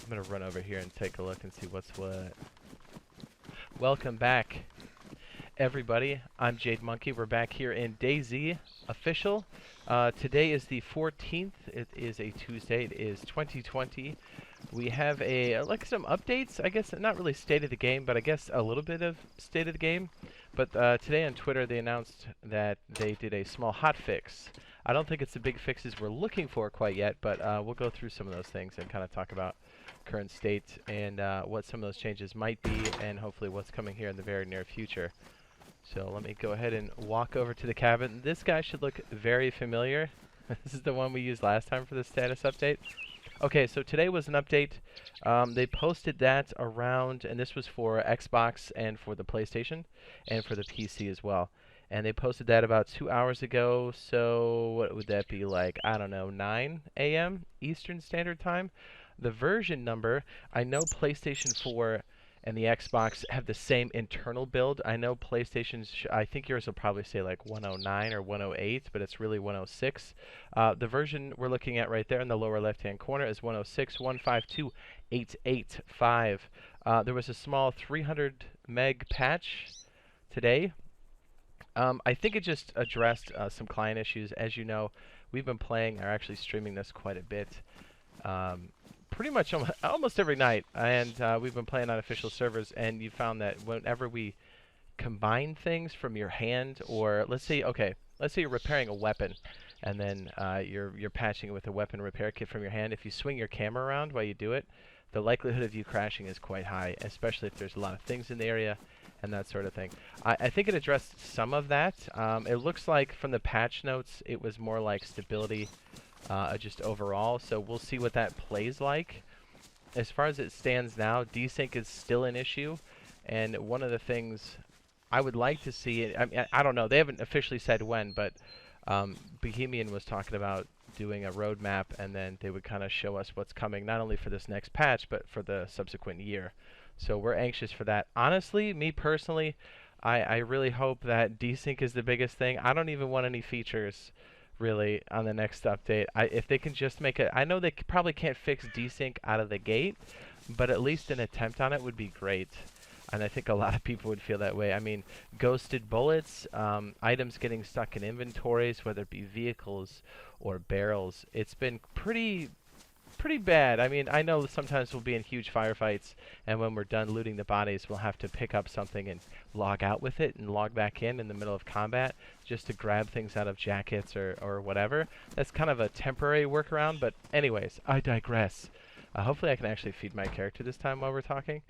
I'm gonna run over here and take a look and see what's what. Welcome back, everybody. I'm Jade Monkey. We're back here in DayZ official. Today is the 14th. It is a Tuesday. It is 2020. We have like some updates. I guess not really state of the game, but I guess a little bit of state of the game. But today on Twitter they announced that they did a small hotfix. I don't think it's the big fixes we're looking for quite yet, but we'll go through some of those things and kind of talk about current state and what some of those changes might be, and hopefully what's coming here in the very near future. So let me go ahead and walk over to the cabin. This guy should look very familiar. This is the one we used last time for the status update. Okay, so today was an update. They posted that around, and this was for Xbox and for the PlayStation and for the PC as well. And they posted that about 2 hours ago, so what would that be like? I don't know, 9 a.m. Eastern Standard Time? The version number, I know PlayStation 4 and the Xbox have the same internal build. I know PlayStation's, I think yours will probably say like 109 or 108, but it's really 106. The version we're looking at right there in the lower left-hand corner is 106.152.885. There was a small 300 meg patch today. I think it just addressed some client issues. As you know, we've been playing, or actually streaming this quite a bit. Pretty much almost every night, and we've been playing on official servers, and you found that whenever we combine things from your hand, or let's say you're repairing a weapon, and then you're patching it with a weapon repair kit from your hand. If you swing your camera around while you do it, the likelihood of you crashing is quite high, especially if there's a lot of things in the area and that sort of thing. I think it addressed some of that. It looks like from the patch notes it was more like stability just overall, so we'll see what that plays like. As far as it stands now, desync is still an issue, and one of the things I would like to see, I don't know, they haven't officially said when, but Bohemian was talking about doing a roadmap, and then they would kind of show us what's coming, not only for this next patch, but for the subsequent year. So we're anxious for that. Honestly, me personally, I really hope that desync is the biggest thing. I don't even want any features really on the next update. If they can just make it, I know they probably can't fix desync out of the gate, but at least an attempt on it would be great. And I think a lot of people would feel that way. I mean, ghosted bullets, items getting stuck in inventories, whether it be vehicles or barrels, it's been pretty bad. I mean, I know sometimes we'll be in huge firefights, and when we're done looting the bodies, we'll have to pick up something and log out with it and log back in the middle of combat just to grab things out of jackets or whatever. That's kind of a temporary workaround, but anyways, I digress. Hopefully I can actually feed my character this time while we're talking.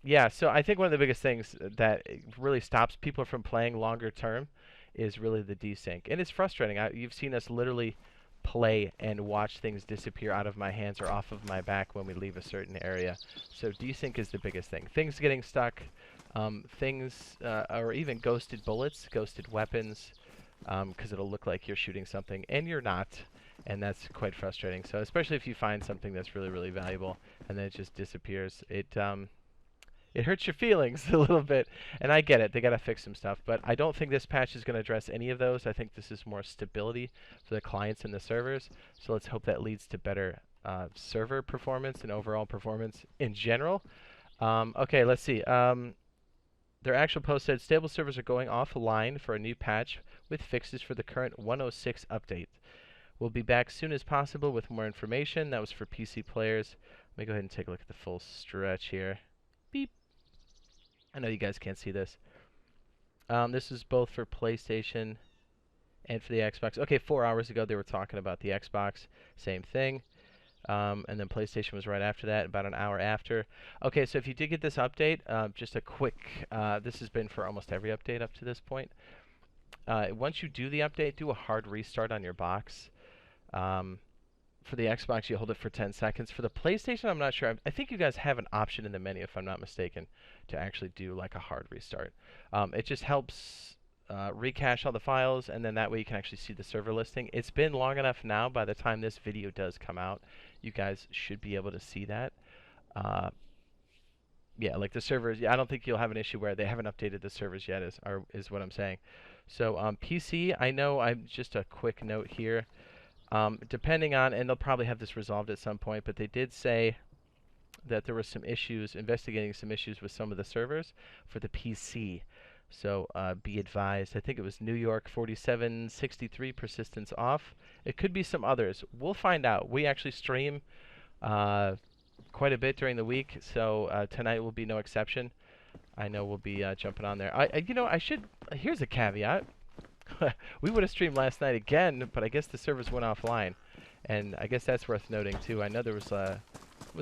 Yeah, so I think one of the biggest things that really stops people from playing longer term is really the desync. And it's frustrating. You've seen us literally play and watch things disappear out of my hands or off of my back when we leave a certain area. So desync is the biggest thing. Things getting stuck, things, or even ghosted bullets, ghosted weapons, because it'll look like you're shooting something and you're not, and that's quite frustrating. So especially if you find something that's really, really valuable and then it just disappears, it hurts your feelings a little bit, and I get it. They got to fix some stuff, but I don't think this patch is going to address any of those. I think this is more stability for the clients and the servers, so let's hope that leads to better server performance and overall performance in general. Okay, let's see. Their actual post said, stable servers are going offline for a new patch with fixes for the current 106 update. We'll be back soon as possible with more information. That was for PC players. Let me go ahead and take a look at the full stretch here. Beep. I know you guys can't see this. This is both for PlayStation and for the Xbox. Okay, 4 hours ago they were talking about the Xbox. Same thing. And then PlayStation was right after that, about an hour after. Okay, so if you did get this update, just a quick, this has been for almost every update up to this point. Once you do the update, do a hard restart on your box. For the Xbox, you hold it for 10 seconds. For the PlayStation, I'm not sure. I think you guys have an option in the menu, if I'm not mistaken, to actually do like a hard restart. It just helps recache all the files, and then that way you can actually see the server listing. It's been long enough now, by the time this video does come out, you guys should be able to see that. Yeah, like the servers, I don't think you'll have an issue where they haven't updated the servers yet, is what I'm saying. So PC, I know, I'm just a quick note here. Depending on, and they'll probably have this resolved at some point, but they did say that there were some issues, investigating some issues with some of the servers for the PC. So be advised. I think it was New York 4763 persistence off. It could be some others. We'll find out. We actually stream quite a bit during the week, so tonight will be no exception. I know we'll be jumping on there. I should. Here's a caveat. We would have streamed last night again, but I guess the servers went offline, and I guess that's worth noting too. I know there was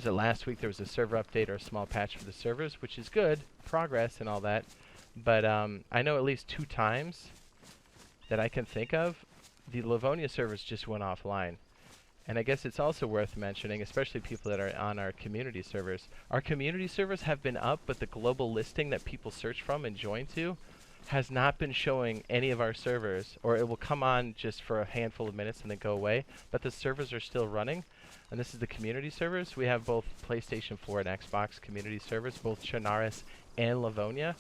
it last week? There was a server update or a small patch for the servers, which is good, progress and all that. But I know at least 2 times that I can think of, the Livonia servers just went offline. And I guess it's also worth mentioning, especially people that are on our community servers. Our community servers have been up, but the global listing that people search from and join to has not been showing any of our servers, or it will come on just for a handful of minutes and then go away, but the servers are still running. And this is the community servers. We have both PlayStation 4 and Xbox community servers, both Chernarus and Livonia.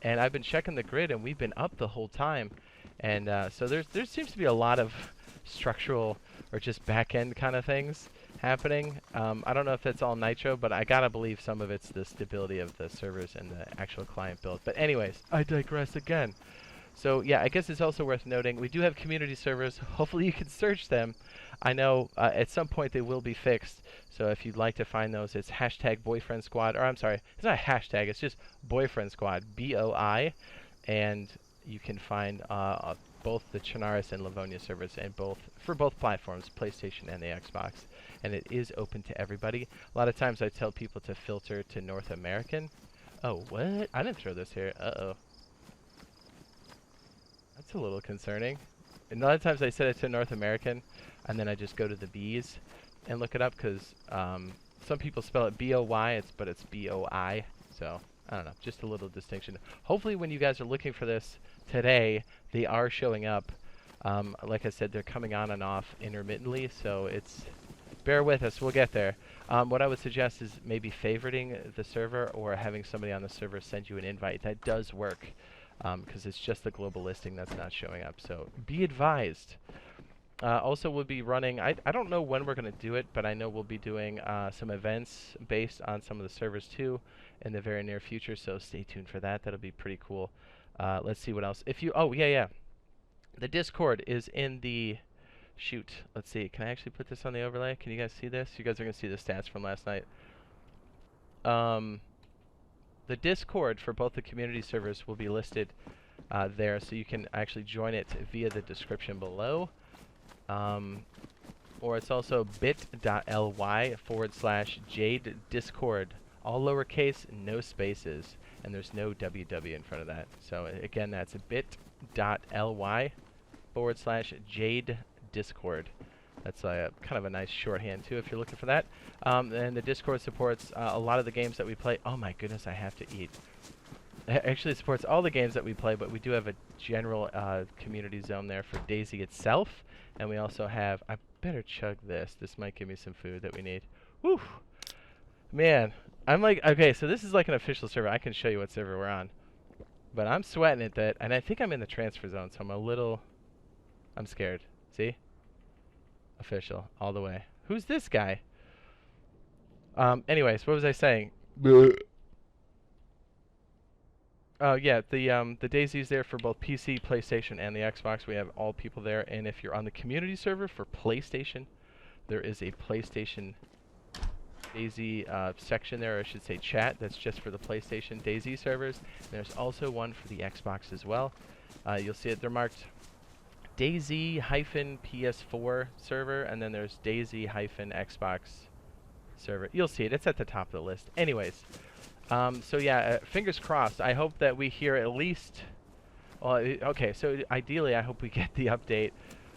And I've been checking the grid, and we've been up the whole time. And so there seems to be a lot of structural or just back-end kind of things happening. I don't know if that's all Nitro, but I gotta believe some of it's the stability of the servers and the actual client build. But anyways, I digress again. So yeah, I guess it's also worth noting we do have community servers. Hopefully you can search them. I know at some point they will be fixed. So if you'd like to find those, it's hashtag BoiFriendSquad, or I'm sorry, it's not a hashtag, it's just BoiFriendSquad, BOI, and you can find both the Chernarus and Livonia servers, and for both platforms, PlayStation and the Xbox. And it is open to everybody. A lot of times I tell people to filter to North American. Oh, what? I didn't throw this here. Uh-oh. That's a little concerning. And a lot of times I set it to North American, and then I just go to the B's and look it up, because some people spell it B-O-Y, but it's B-O-I. So, I don't know, just a little distinction. Hopefully when you guys are looking for this today, they are showing up. Like I said, they're coming on and off intermittently, so bear with us, we'll get there. What I would suggest is maybe favoriting the server or having somebody on the server send you an invite. That does work, because it's just the global listing that's not showing up, so be advised. Also, we'll be running, I don't know when we're going to do it, but I know we'll be doing some events based on some of the servers too in the very near future, so stay tuned for that. That'll be pretty cool. Let's see what else. Oh, yeah. The Discord is in the, shoot, let's see. Can I actually put this on the overlay? Can you guys see this? You guys are going to see the stats from last night. The Discord for both the community servers will be listed there, so you can actually join it via the description below. Or it's also bit.ly/Jade Discord. All lowercase, no spaces, and there's no WW in front of that. So again, that's bit.ly/Jade Discord. That's kind of a nice shorthand too if you're looking for that. And the Discord supports a lot of the games that we play. Oh my goodness, I have to eat. Actually, it supports all the games that we play, but we do have a general community zone there for DayZ itself. And we also have, I better chug this. This might give me some food that we need. Whew. Man, I'm like, okay, so this is like an official server. I can show you what server we're on. But I'm sweating at that, and I think I'm in the transfer zone, so I'm scared. See? Official, all the way. Who's this guy? Anyways, what was I saying? Oh yeah, the DayZ's there for both PC, PlayStation, and the Xbox. We have all people there, and if you're on the community server for PlayStation, there is a PlayStation DayZ section there, or I should say chat, that's just for the PlayStation DayZ servers. And there's also one for the Xbox as well. You'll see it, they're marked DayZ PS4 server, and then there's DayZ Xbox server. You'll see it, it's at the top of the list. Anyways. So yeah, fingers crossed. I hope that we hear at least, well, okay, so ideally I hope we get the update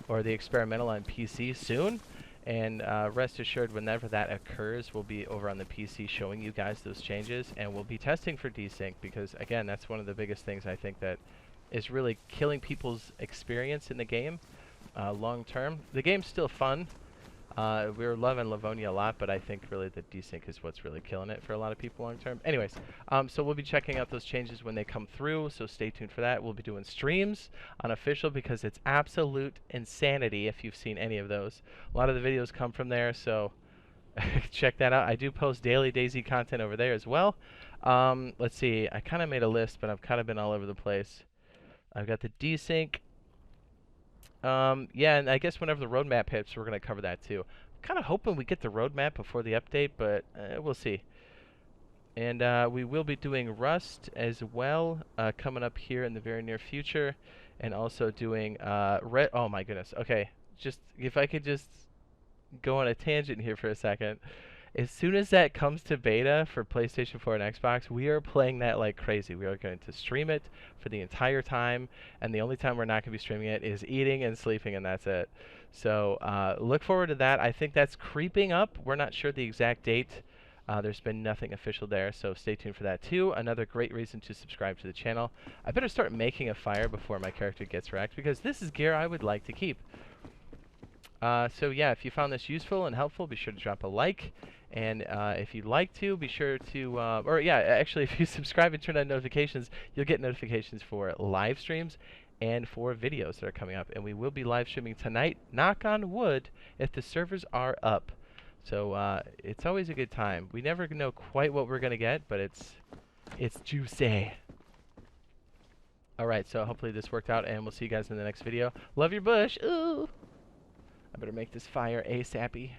or the experimental on PC soon. And rest assured, whenever that occurs, we'll be over on the PC showing you guys those changes. And we'll be testing for Desync because, again, that's one of the biggest things I think that is really killing people's experience in the game long term. The game's still fun. We're loving Livonia a lot, but I think really the Desync is what's really killing it for a lot of people long term. Anyways, so we'll be checking out those changes when they come through, so stay tuned for that. We'll be doing streams on official because it's absolute insanity if you've seen any of those. A lot of the videos come from there, so check that out. I do post daily DayZ content over there as well. Let's see. I kind of made a list, but I've kind of been all over the place. I've got the Desync. Yeah, and I guess whenever the roadmap hits, we're going to cover that too. Kind of hoping we get the roadmap before the update, but we'll see. And we will be doing Rust as well coming up here in the very near future. And also doing Red. Oh my goodness. Okay. Just if I could just go on a tangent here for a second. As soon as that comes to beta for PlayStation 4 and Xbox, we are playing that like crazy. We are going to stream it for the entire time, and the only time we're not going to be streaming it is eating and sleeping, and that's it. So look forward to that. I think that's creeping up. We're not sure the exact date. There's been nothing official there, so stay tuned for that too. Another great reason to subscribe to the channel. I better start making a fire before my character gets wrecked, because this is gear I would like to keep. So yeah, if you found this useful and helpful, be sure to drop a like. And if you'd like to, be sure to, or yeah, actually, if you subscribe and turn on notifications, you'll get notifications for live streams and for videos that are coming up. And we will be live streaming tonight, knock on wood, if the servers are up. So it's always a good time. We never know quite what we're going to get, but it's juicy. Alright, so hopefully this worked out, and we'll see you guys in the next video. Love your bush. Ooh! I better make this fire ASAP-y.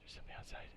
There's something outside.